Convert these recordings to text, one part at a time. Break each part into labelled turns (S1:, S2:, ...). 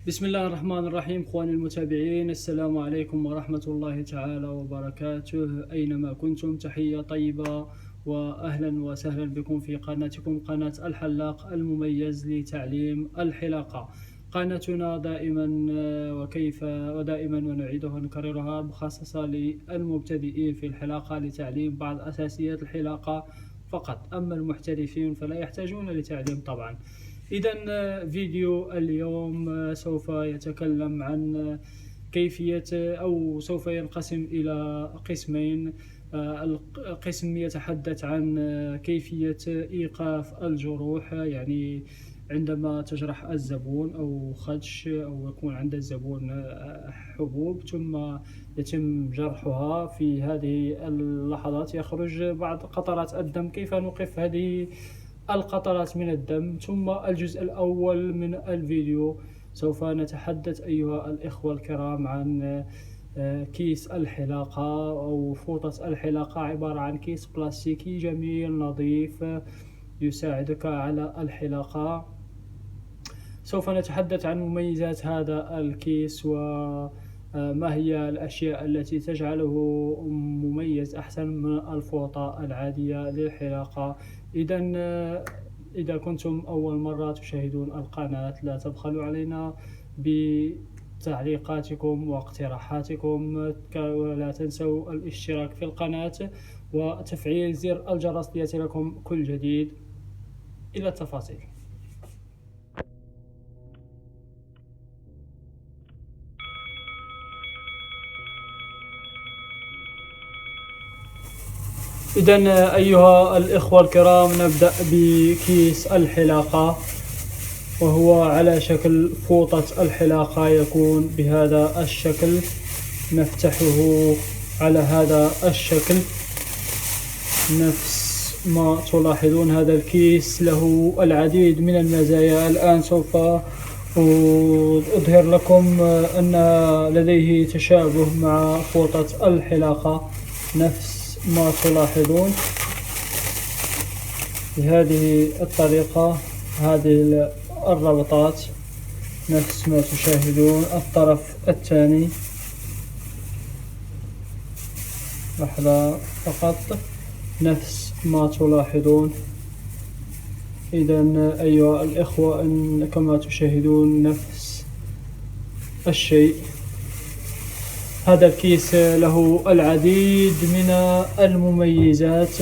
S1: بسم الله الرحمن الرحيم. اخواني المتابعين، السلام عليكم ورحمة الله تعالى وبركاته. اينما كنتم تحية طيبة واهلا وسهلا بكم في قناتكم، قناة الحلاق المميز لتعليم الحلاقة. قناتنا دائما ودائما ونعيدها ونكررها مخصصة للمبتدئين في الحلاقة لتعليم بعض اساسيات الحلاقة فقط، اما المحترفين فلا يحتاجون لتعليم طبعا. إذا فيديو اليوم سوف يتكلم عن كيفية، أو سوف ينقسم إلى قسمين. القسم يتحدث عن كيفية إيقاف الجروح، يعني عندما تجرح الزبون أو خدش أو يكون عند الزبون حبوب ثم يتم جرحها. في هذه اللحظات يخرج بعض قطرات الدم، كيف نوقف هذه القطرات من الدم. ثم الجزء الأول من الفيديو سوف نتحدث أيها الإخوة الكرام عن كيس الحلاقة أو فوطة الحلاقة، عبارة عن كيس بلاستيكي جميل نظيف يساعدك على الحلاقة. سوف نتحدث عن مميزات هذا الكيس وما هي الأشياء التي تجعله مميز أحسن من الفوطة العادية للحلاقة. إذا كنتم أول مرة تشاهدون القناة لا تبخلوا علينا بتعليقاتكم واقتراحاتكم، ولا تنسوا الاشتراك في القناة وتفعيل زر الجرس ليصلكم كل جديد. إلى التفاصيل. إذا أيها الإخوة الكرام، نبدأ بكيس الحلاقة، وهو على شكل فوطة الحلاقة، يكون بهذا الشكل. نفتحه على هذا الشكل نفس ما تلاحظون. هذا الكيس له العديد من المزايا. الآن سوف أظهر لكم أن لديه تشابه مع فوطة الحلاقة، نفس ما تلاحظون بهذه الطريقة. هذه الربطات نفس ما تشاهدون. الطرف الثاني، لحظة فقط، نفس ما تلاحظون. إذا أيها الإخوة، أن كما تشاهدون نفس الشيء. هذا الكيس له العديد من المميزات.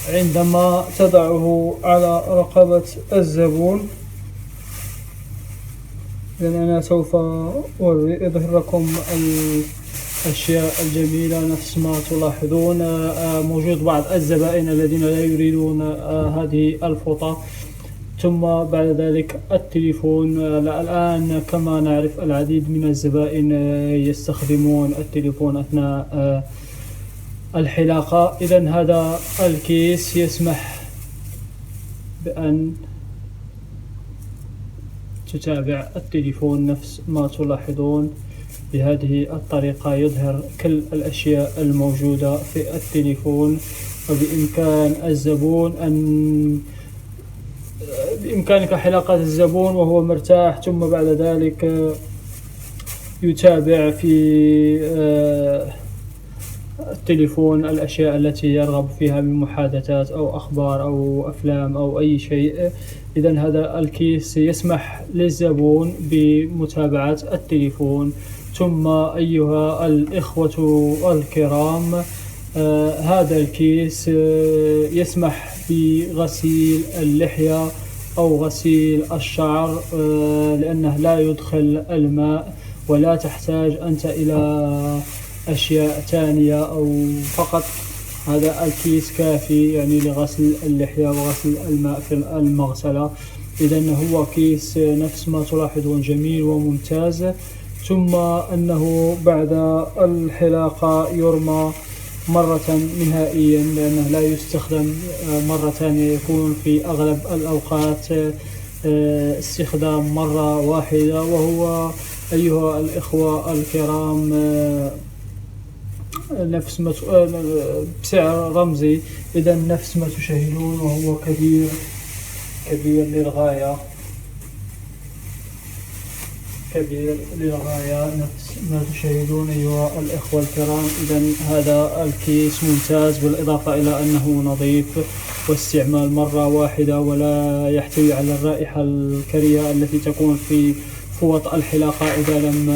S1: عندما تضعه على رقبة الزبون، إذن أنا سوف أظهر لكم الأشياء الجميلة. نفس ما تلاحظون، موجود بعض الزبائن الذين لا يريدون هذه الفوطة. ثم بعد ذلك التليفون. الآن كما نعرف العديد من الزبائن يستخدمون التليفون أثناء الحلاقة. إذن هذا الكيس يسمح بأن تتابع التليفون نفس ما تلاحظون. بهذه الطريقة يظهر كل الأشياء الموجودة في التليفون، بإمكانك حلاقة الزبون وهو مرتاح. ثم بعد ذلك يتابع في التليفون الأشياء التي يرغب فيها من محادثات أو أخبار أو أفلام أو أي شيء. إذن هذا الكيس يسمح للزبون بمتابعة التليفون. ثم أيها الإخوة الكرام، هذا الكيس يسمح بغسيل اللحية أو غسيل الشعر، لأنه لا يدخل الماء، ولا تحتاج أنت إلى أشياء ثانية، أو فقط هذا الكيس كافي يعني لغسل اللحية وغسل الماء في المغسلة. إذن هو كيس نفس ما تلاحظون جميل وممتاز. ثم أنه بعد الحلاقة يرمى مرة نهائيا، لأنه لا يستخدم مرة ثانية. يكون في أغلب الأوقات استخدام مرة واحدة، وهو أيها الإخوة الكرام نفس ما بسعر رمزي. إذا نفس ما تشاهدون، وهو كبير للغاية. كبير للغاية نفس ما تشاهدون أيها الإخوة الكرام. إذن هذا الكيس ممتاز، بالإضافة إلى أنه نظيف واستعمال مرة واحدة، ولا يحتوي على الرائحة الكريهة التي تكون في فوط الحلاقة إذا لم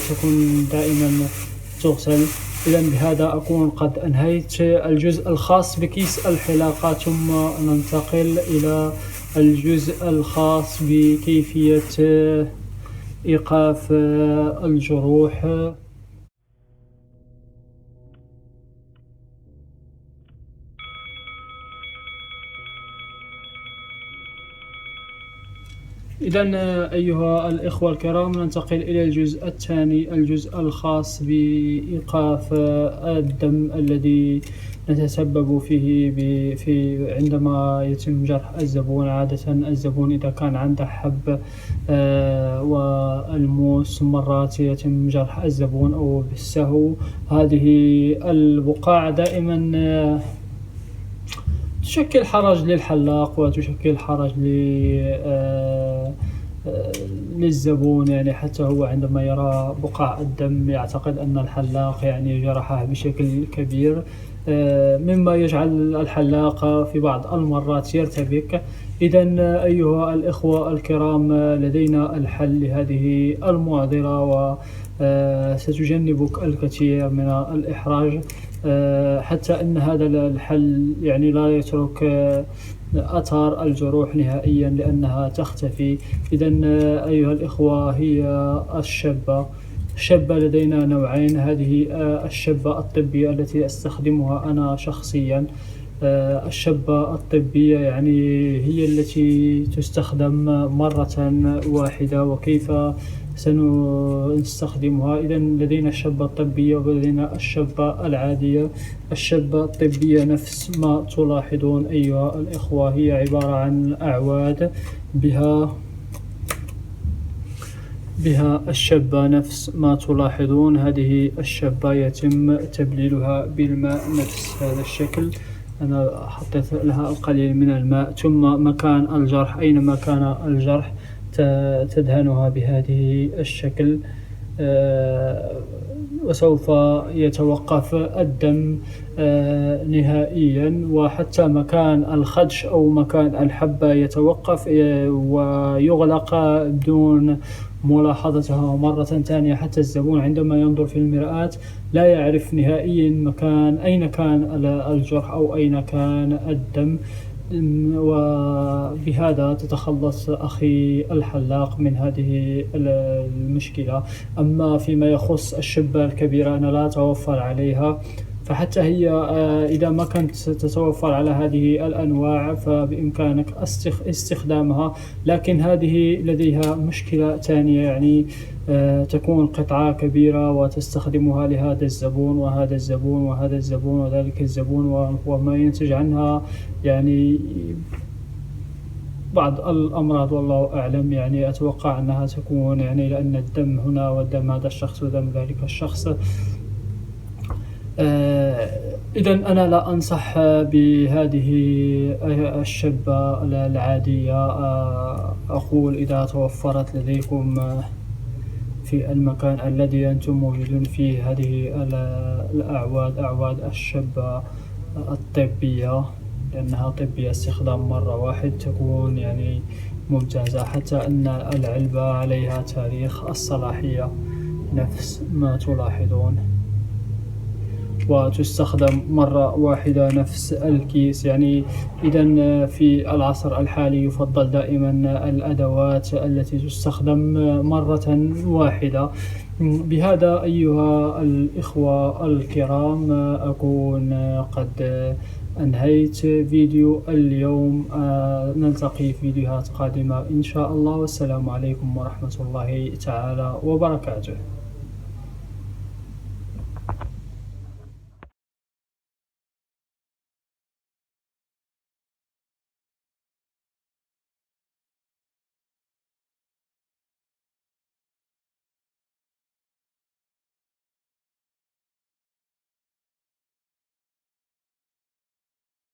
S1: تكن دائما تغسل. إذن بهذا أكون قد أنهيت الجزء الخاص بكيس الحلاقة، ثم ننتقل إلى الجزء الخاص بكيفية إيقاف الجروح. إذن أيها الإخوة الكرام، ننتقل إلى الجزء الثاني، الجزء الخاص بإيقاف الدم الذي نتسبب فيه عندما يتم جرح الزبون. عادة الزبون إذا كان عنده حب والموس، مرات يتم جرح الزبون أو بالسهو. هذه البقاع دائما تشكل حرج للحلاق وتشكل حرج للزبون، يعني حتى هو عندما يرى بقع الدم يعتقد أن الحلاق يعني جرحه بشكل كبير، مما يجعل الحلاق في بعض المرات يرتبك. إذن أيها الإخوة الكرام، لدينا الحل لهذه المعضلة وستجنبك الكثير من الإحراج، حتى أن هذا الحل يعني لا يترك أثار الجروح نهائيا لأنها تختفي. إذن أيها الإخوة، هي الشبة لدينا نوعين. هذه الشبة الطبية التي أستخدمها أنا شخصيا. الشبة الطبية يعني هي التي تستخدم مرة واحدة. وكيف سنستخدمها؟ إذن لدينا الشبة الطبية ولدينا الشبة العادية. الشبة الطبية نفس ما تلاحظون أيها الإخوة، هي عبارة عن أعواد بها الشبة نفس ما تلاحظون. هذه الشبة يتم تبليلها بالماء نفس هذا الشكل. أنا حطيت لها القليل من الماء، ثم مكان الجرح أينما كان الجرح تدهنها بهذه الشكل، وسوف يتوقف الدم نهائيا، وحتى مكان الخدش أو مكان الحبة يتوقف ويغلق بدون ملاحظتها مرة ثانية. حتى الزبون عندما ينظر في المرآة لا يعرف نهائيا أين كان الجرح أو أين كان الدم. وبهذا تتخلص أخي الحلاق من هذه المشكلة. أما فيما يخص الشبة الكبيرة أنا لا أتوفر عليها، فحتى هي إذا ما كانت تتوفر على هذه الأنواع فبإمكانك استخدامها، لكن هذه لديها مشكلة ثانية، يعني تكون قطعة كبيرة وتستخدمها لهذا الزبون وهذا الزبون وهذا الزبون وذلك الزبون، وما ينتج عنها يعني بعض الأمراض والله أعلم. يعني أتوقع أنها تكون يعني لأن الدم هنا والدم هذا الشخص ودم ذلك الشخص. إذن أنا لا أنصح بهذه الشبة العادية. أقول إذا توفرت لديكم في المكان الذي أنتم موجودون فيه هذه أعواد الشبة الطبية، لأنها طبية استخدام مرة واحد، تكون يعني ممتازة. حتى أن العلبة عليها تاريخ الصلاحية نفس ما تلاحظون، وتستخدم مرة واحدة نفس الكيس. يعني إذن في العصر الحالي يفضل دائما الأدوات التي تستخدم مرة واحدة. بهذا أيها الإخوة الكرام أكون قد أنهيت فيديو اليوم. نلتقي في فيديوهات قادمة إن شاء الله، والسلام عليكم ورحمة الله تعالى وبركاته.